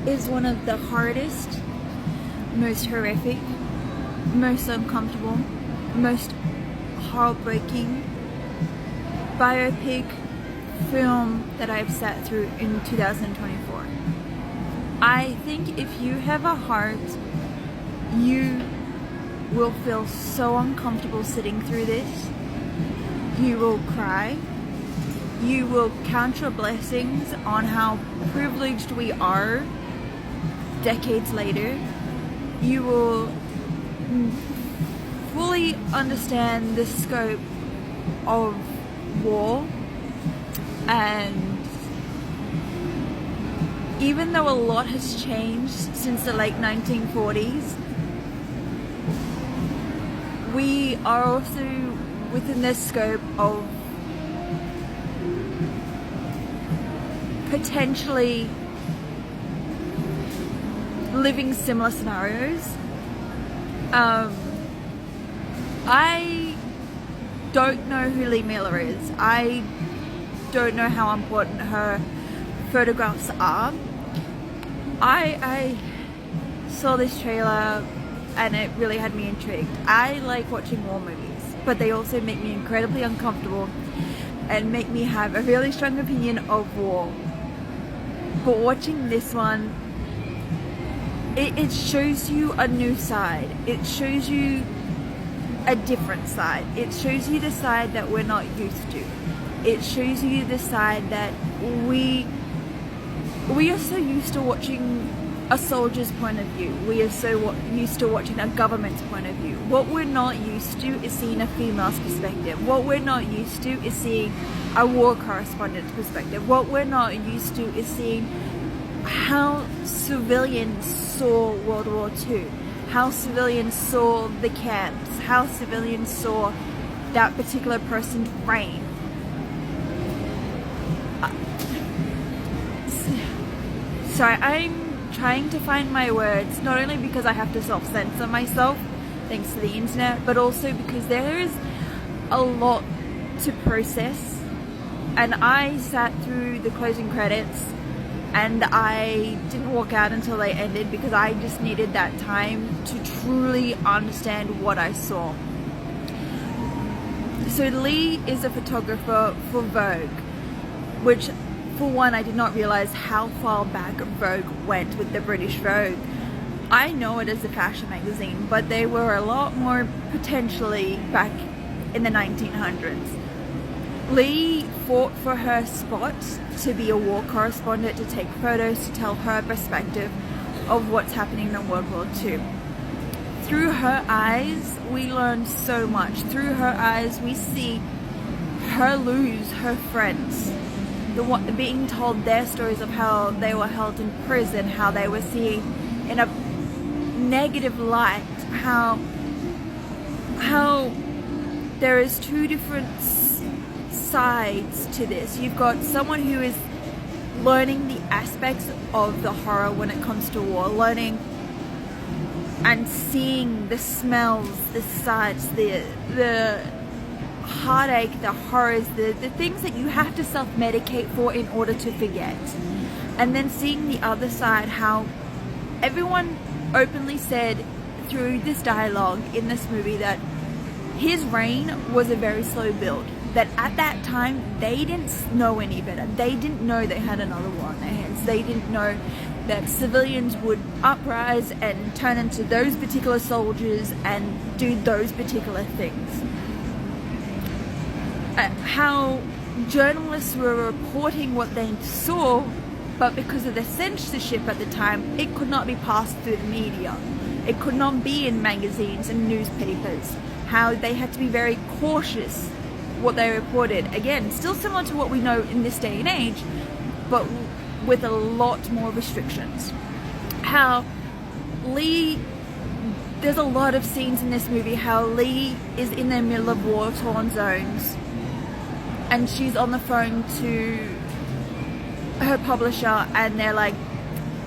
is one of the hardest, most horrific, most uncomfortable, most heartbreaking biopic film that I've sat through in 2024. I think if you have a heart, you will feel so uncomfortable sitting through this. You will cry. You will count your blessings on how privileged we are decades later. You will fully understand the scope of war, and even though a lot has changed since the late 1940s, we are also within the scope of potentially living similar scenarios. I don't know who Lee Miller is. I don't know how important her photographs are. I saw this trailer and it really had me intrigued. I like watching war movies, but they also make me incredibly uncomfortable and make me have a really strong opinion of war. But watching this one, it shows you a new side. It shows you a different side. It shows you the side that we're not used to. It shows you the side that we are so used to watching a soldier's point of view. We are so used to watching a government's point of view. What we're not used to is seeing a female's perspective. What we're not used to is seeing a war correspondent's perspective. What we're not used to is seeing how civilians saw World War II, how civilians saw the camps, how civilians saw that particular person's reign. So I'm trying to find my words, not only because I have to self-censor myself thanks to the internet, but also because there is a lot to process. And I sat through the closing credits and I didn't walk out until they ended because I just needed that time to truly understand what I saw. So Lee is a photographer for Vogue, which for one, I did not realize how far back Vogue went with the British Vogue. I know it as a fashion magazine, but they were a lot more potentially back in the 1900s. Lee fought for her spot to be a war correspondent, to take photos, to tell her perspective of what's happening in World War II. Through her eyes, we learn so much. Through her eyes, we see her lose her friends. Being told their stories of how they were held in prison, how they were seen in a negative light, how there is two different sides to this. You've got someone who is learning the aspects of the horror when it comes to war, learning and seeing the smells, the sights, the heartache, the horrors, the things that you have to self-medicate for in order to forget. And then seeing the other side, how everyone openly said through this dialogue in this movie that his reign was a very slow build. That at that time, they didn't know any better. They didn't know they had another war on their hands. They didn't know that civilians would uprise and turn into those particular soldiers and do those particular things. How journalists were reporting what they saw, but because of the censorship at the time, it could not be passed through the media. It could not be in magazines and newspapers. How they had to be very cautious what they reported. Again, still similar to what we know in this day and age, but with a lot more restrictions. How Lee, there's a lot of scenes in this movie how Lee is in the middle of war-torn zones and she's on the phone to her publisher and they're like,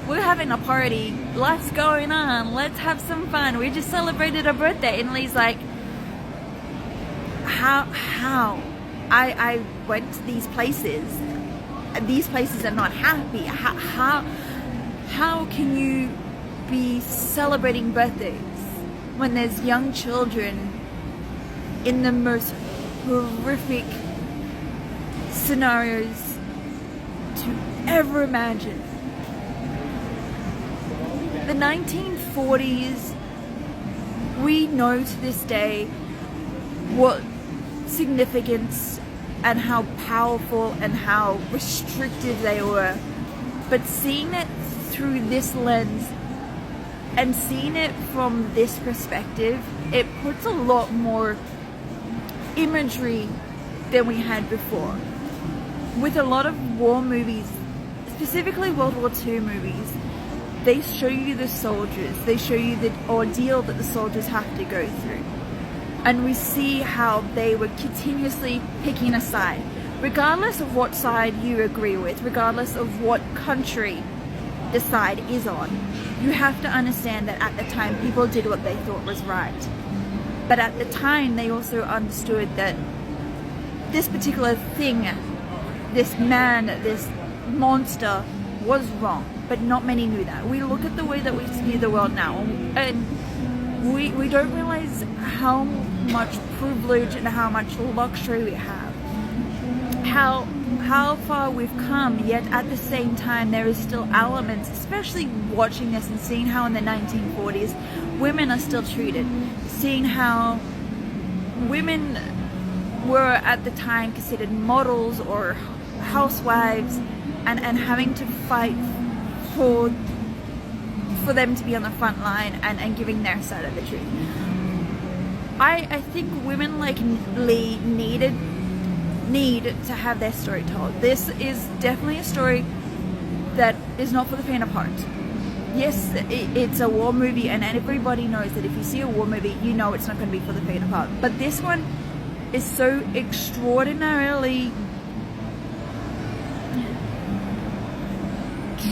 we're having a party, life's going on, let's have some fun, we just celebrated a birthday. And Lee's like, how? I went to these places and these places are not happy. How? how can you be celebrating birthdays when there's young children in the most horrific scenarios to ever imagine? The 1940s, we know to this day what significance and how powerful and how restrictive they were. But seeing it through this lens and seeing it from this perspective, it puts a lot more imagery than we had before. With a lot of war movies, specifically World War II movies, they show you the soldiers, they show you the ordeal that the soldiers have to go through. And we see how they were continuously picking a side. Regardless of what side you agree with, regardless of what country the side is on, you have to understand that at the time people did what they thought was right. But at the time they also understood that this particular thing, this man, this monster was wrong. But not many knew that. We look at the way that we view the world now, and we don't realize how much privilege and how much luxury we have. How far we've come, yet at the same time there is still elements, especially watching this and seeing how in the 1940s women are still treated, seeing how women were at the time considered models or housewives, and having to fight for them to be on the front line and giving their side of the truth. I think women like Lee need to have their story told. This is definitely a story that is not for the faint of heart. Yes, it's a war movie, and everybody knows that if you see a war movie, you know it's not going to be for the faint of heart. But this one is so extraordinarily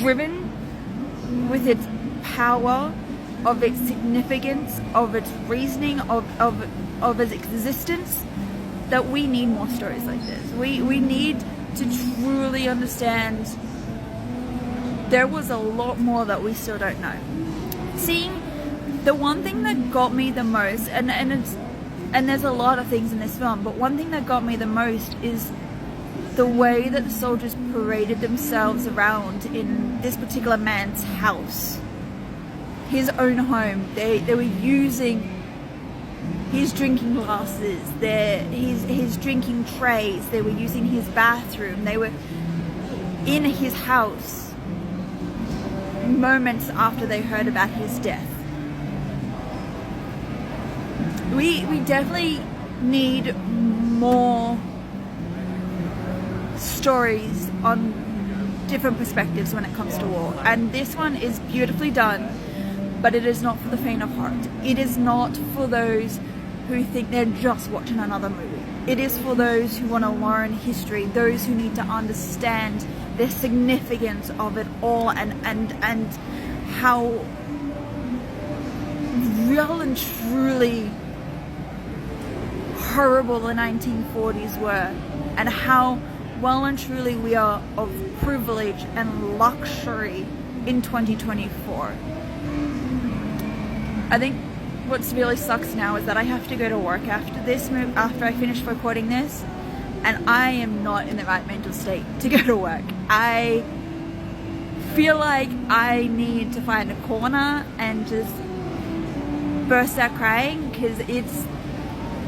driven with its power, of its significance, of its reasoning, of its existence, that we need more stories like this. We need to truly understand there was a lot more that we still don't know. Seeing the one thing that got me the most, and there's a lot of things in this film, but one thing that got me the most is the way that the soldiers paraded themselves around in this particular man's house, his own home. They were using his drinking glasses, his drinking trays, they were using his bathroom, they were in his house moments after they heard about his death. We definitely need more stories on different perspectives when it comes to war, and this one is beautifully done, but it is not for the faint of heart. It is not for those who think they're just watching another movie. It is for those who want to learn history, those who need to understand the significance of it all, and how real and truly horrible the 1940s were, and how well and truly we are of privilege and luxury in 2024. I think what really sucks now is that I have to go to work after I finish recording this, and I am not in the right mental state to go to work. I feel like I need to find a corner and just burst out crying, because it's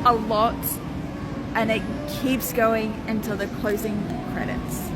a lot and it keeps going until the closing credits.